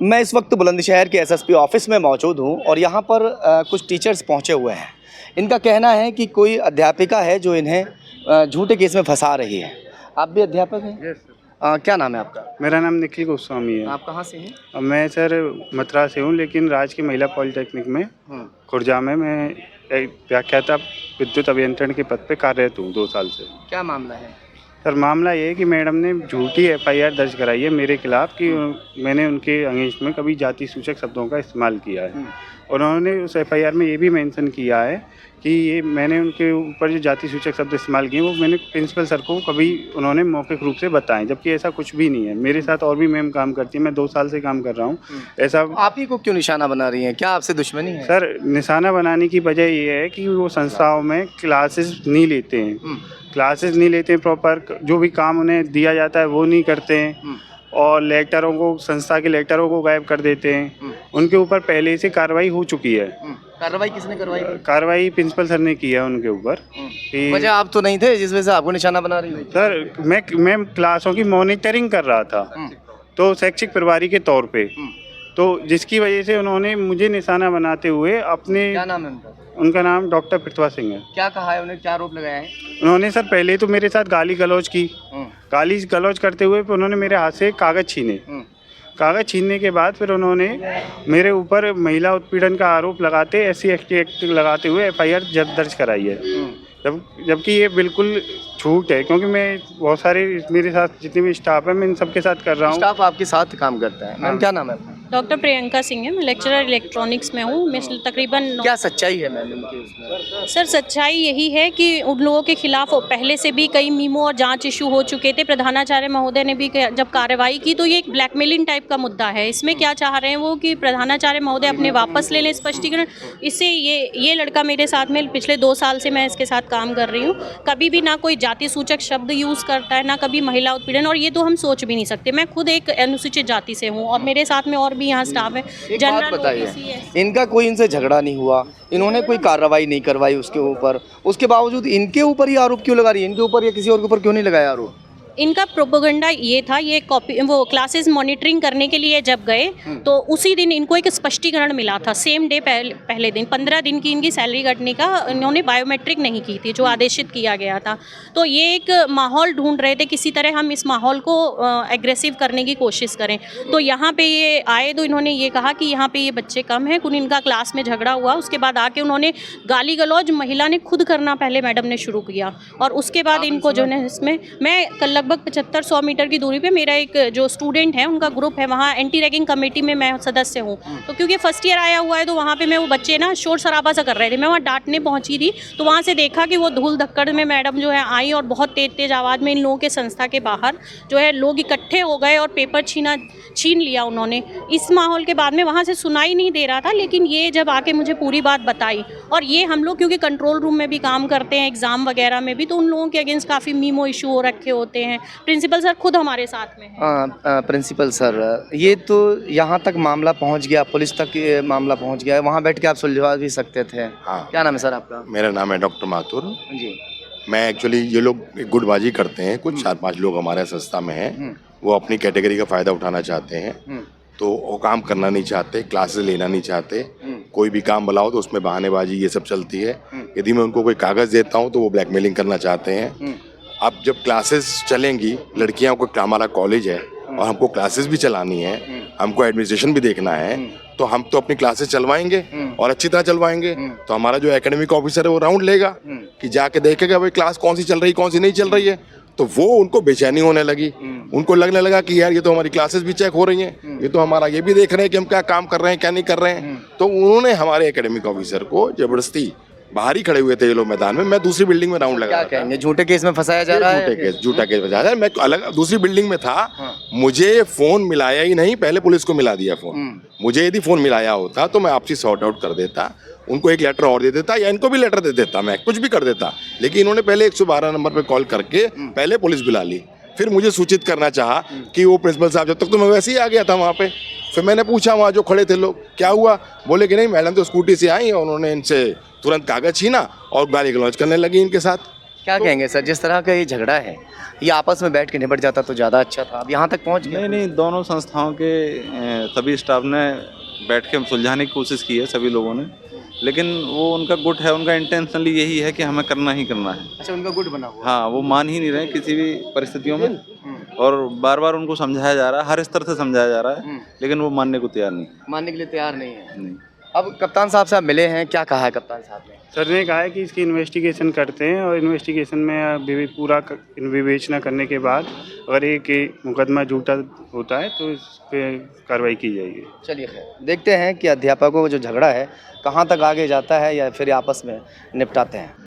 मैं इस वक्त बुलंदशहर के एसएसपी ऑफिस में मौजूद हूं और यहां पर कुछ टीचर्स पहुंचे हुए हैं। इनका कहना है कि कोई अध्यापिका है जो इन्हें झूठे केस में फंसा रही है। आप भी अध्यापक हैं? Yes sir. क्या नाम है आपका? मेरा नाम निखिल गोस्वामी है। आप कहाँ से हैं? मैं सर मथुरा से हूँ, लेकिन राजकीय महिला पॉलिटेक्निक में खुर्जा में मैं एक व्याख्याता विद्युत अभियंत्रण के पद पे कार्यरत हूँ 2 साल से। क्या मामला है? सर मामला ये है कि मैडम ने झूठी एफआईआर दर्ज कराई है मेरे खिलाफ कि मैंने उनके अगेंस्ट में कभी जाति सूचक शब्दों का इस्तेमाल किया है। उन्होंने उस एफआईआर में ये भी मेंशन किया है कि ये मैंने उनके ऊपर जो जाति सूचक शब्द इस्तेमाल किए वो मैंने प्रिंसिपल सर को कभी उन्होंने मौखिक रूप से बताएं, जबकि ऐसा कुछ भी नहीं है। मेरे साथ और भी मैम काम करती है, मैं 2 साल से काम कर रहा हूँ। ऐसा आप ही को क्यों निशाना बना रही हैं? क्या आपसे दुश्मनी है? सर निशाना बनाने की वजह ये है कि वो संस्थाओं में क्लासेस नहीं लेते हैं, प्रॉपर जो भी काम उन्हें दिया जाता है वो नहीं करते हैं और लेक्चरों को, संस्था के लेक्चरों को गायब कर देते हैं। उनके ऊपर पहले से कार्रवाई हो चुकी है। कार्रवाई किसने करवाई? कार्रवाई प्रिंसिपल सर ने की है उनके ऊपर। वजह आप तो नहीं थे जिस वजह से आपको निशाना बना रही है? सर मैं क्लासों की मॉनिटरिंग कर रहा था, तो शैक्षिक प्रभारी के तौर पे, तो जिसकी वजह से उन्होंने मुझे निशाना बनाते हुए अपने। क्या नाम है उनका? उनका नाम डॉक्टर पृथ्वा सिंह है। क्या कहा है उन्हें? क्या आरोप लगाया है? उन्होंने सर पहले तो मेरे साथ गाली गलौज करते हुए फिर उन्होंने मेरे हाथ से कागज़ छीनने के बाद फिर उन्होंने मेरे ऊपर महिला उत्पीड़न का आरोप लगाते SC/ST एक्ट लगाते हुए एफआईआर दर्ज कराई है। जबकि ये बिल्कुल झूठ है, क्योंकि मैं बहुत सारे मेरे साथ जितने भी स्टाफ है मैं इन सबके साथ कर रहा हूँ। स्टाफ आपके साथ काम करता है? मैम क्या नाम है आपका? डॉक्टर प्रियंका सिंह है, मैं लेक्चरर इलेक्ट्रॉनिक्स में हूँ। मैं तकरीबन क्या सच्चाई है मैम इनके उसमें? सर सच्चाई यही है कि उन लोगों के खिलाफ पहले से भी कई मीमो और जांच इशू हो चुके थे। प्रधानाचार्य महोदय ने भी जब कार्रवाई की तो ये एक ब्लैकमेलिंग टाइप का मुद्दा है। इसमें क्या चाह रहे हैं वो कि प्रधानाचार्य महोदय अपने वापस ले लें स्पष्टीकरण। इससे ये लड़का मेरे साथ में पिछले 2 साल से मैं इसके साथ काम कर रही हूँ, कभी भी ना कोई जाति सूचक शब्द यूज़ करता है, ना कभी महिला उत्पीड़न, और ये तो हम सोच भी नहीं सकते। मैं खुद एक अनुसूचित जाति से हूँ और मेरे साथ में और भी यहाँ स्टाफ है। एक बात बताइए, इनका कोई इनसे झगड़ा नहीं हुआ, इन्होंने कोई कार्रवाई नहीं करवाई उसके ऊपर, उसके बावजूद इनके ऊपर ही आरोप क्यों लगा रही है? इनके ऊपर या किसी और के ऊपर क्यों नहीं लगाया आरोप? इनका प्रोपेगेंडा ये था, ये वो क्लासेस मॉनिटरिंग करने के लिए जब गए तो उसी दिन इनको एक स्पष्टीकरण मिला था, सेम डे पहले दिन 15 दिन की इनकी सैलरी कटने का। इन्होंने बायोमेट्रिक नहीं की थी जो आदेशित किया गया था। तो ये एक माहौल ढूंढ रहे थे, किसी तरह हम इस माहौल को एग्रेसिव करने की कोशिश करें। तो यहाँ पे ये आए तो इन्होंने ये कहा कि यहाँ पे ये बच्चे कम हैं, कुछ इनका क्लास में झगड़ा हुआ। उसके बाद आके उन्होंने गाली गलौज महिला ने खुद करना पहले मैडम ने शुरू किया और उसके बाद इनको जो है इसमें मैं लगभग 75-100 मीटर की दूरी पे मेरा एक जो स्टूडेंट है उनका ग्रुप है, वहाँ एंटी रैगिंग कमेटी में मैं सदस्य हूँ। तो क्योंकि फर्स्ट ईयर आया हुआ है तो वहाँ पे मैं वो बच्चे ना शोर शराबा सा कर रहे थे, मैं वहाँ डांटने पहुँची थी। तो वहाँ से देखा कि वो धूल धक्कड़ में मैडम जो है आई और बहुत तेज आवाज़ में इन लोगों के संस्था के बाहर जो है लोग इकट्ठे हो गए और पेपर छीन लिया उन्होंने। इस माहौल के बाद में वहाँ से सुनाई नहीं दे रहा था, लेकिन ये जब आके मुझे पूरी बात बताई, और ये हम लोग क्योंकि कंट्रोल रूम में भी काम करते हैं, एग्ज़ाम वगैरह में भी, तो उन लोगों के अगेंस्ट काफ़ी मीमो इशू हो रखे होते हैं। प्रिंसिपल सर खुद हमारे साथ में हैं। प्रिंसिपल सर, ये तो यहाँ तक मामला पहुँच गया, पुलिस तक ये मामला पहुँच गया, वहाँ बैठ के आप सुलझा भी सकते थे। हाँ। क्या नाम है सर आपका? मेरा नाम है डॉक्टर माथुर जी। मैं एक्चुअली ये लोग एक गुटबाजी करते हैं, कुछ 4-5 लोग हमारे संस्था में हैं, वो अपनी कैटेगरी का फ़ायदा उठाना चाहते हैं, तो वो काम करना नहीं चाहते, क्लासेस लेना नहीं चाहते, कोई भी काम बुलाओ तो उसमें बहानेबाजी ये सब चलती है। यदि मैं उनको कोई कागज़ देता हूँ तो वो ब्लैकमेलिंग करना चाहते हैं। अब जब क्लासेस चलेंगी, लड़कियों को, हमारा कॉलेज है और हमको क्लासेस भी चलानी है, हमको एडमिनिस्ट्रेशन भी देखना है, तो हम तो अपनी क्लासेस चलवाएंगे और अच्छी तरह चलवाएंगे। तो हमारा जो एकेडमिक ऑफिसर है वो राउंड लेगा कि जाके देखेगा भाई क्लास कौन सी चल रही, कौन सी नहीं चल रही है। तो वो उनको बेचैनी होने लगी, उनको लगने लगा कि यार ये तो हमारी क्लासेस भी चेक हो रही हैं, ये तो हमारा ये भी देख रहे हैं कि हम क्या काम कर रहे हैं क्या नहीं कर रहे हैं। तो उन्होंने हमारे एकेडमिक ऑफिसर को जबरदस्ती, बाहर ही खड़े हुए थे ये लोग मैदान में, मैं दूसरी बिल्डिंग में राउंड लगा, क्या कहेंगे, झूठे केस में फंसाया जा रहा है? झूठा केस फंसाया जा रहा है। मैं अलग दूसरी बिल्डिंग में था, मुझे फोन मिलाया ही नहीं, पहले पुलिस को मिला दिया फोन। मुझे यदि फोन मिलाया होता तो मैं आपसी सॉर्ट आउट कर देता, उनको एक लेटर और दे देता या इनको भी लेटर दे देता, मैं कुछ भी कर देता। लेकिन इन्होंने पहले 112 नंबर पे कॉल करके पहले पुलिस बुला ली, फिर मुझे सूचित करना चाहा कि वो प्रिंसिपल साहब, जब तक तो मैं वैसे ही आ गया था वहाँ पे। फिर मैंने पूछा वहाँ जो खड़े थे लोग, क्या हुआ? बोले कि नहीं मैडम तो स्कूटी से आई और उन्होंने इनसे तुरंत कागज़ छीना और गाली गलौज करने लगी इनके साथ। क्या कहेंगे सर, जिस तरह का ये झगड़ा है ये आपस में बैठ के निपट जाता तो ज़्यादा अच्छा था, अब यहाँ तक पहुँच गया। नहीं नहीं, दोनों संस्थाओं के सभी स्टाफ ने बैठ के सुलझाने की कोशिश की है सभी लोगों ने, लेकिन वो उनका गुट है, उनका इंटेंशनली यही है कि हमें करना ही करना है। अच्छा, उनका गुट बना हुआ हाँ, वो मान ही नहीं रहे किसी भी परिस्थितियों में, और बार बार उनको समझाया जा रहा है, हर स्तर से समझाया जा रहा है, लेकिन वो मानने को तैयार नहीं। मानने के लिए तैयार नहीं है। नहीं। अब कप्तान साहब से आप मिले हैं, क्या कहा है कप्तान साहब ने? सर ने कहा है कि इसकी इन्वेस्टिगेशन करते हैं और इन्वेस्टिगेशन में पूरा विवेचना करने के बाद अगर एक मुकदमा झूठा होता है तो इस पर कार्रवाई की जाएगी। चलिए खैर, देखते हैं कि अध्यापकों का जो झगड़ा है कहाँ तक आगे जाता है या फिर आपस में निपटाते हैं।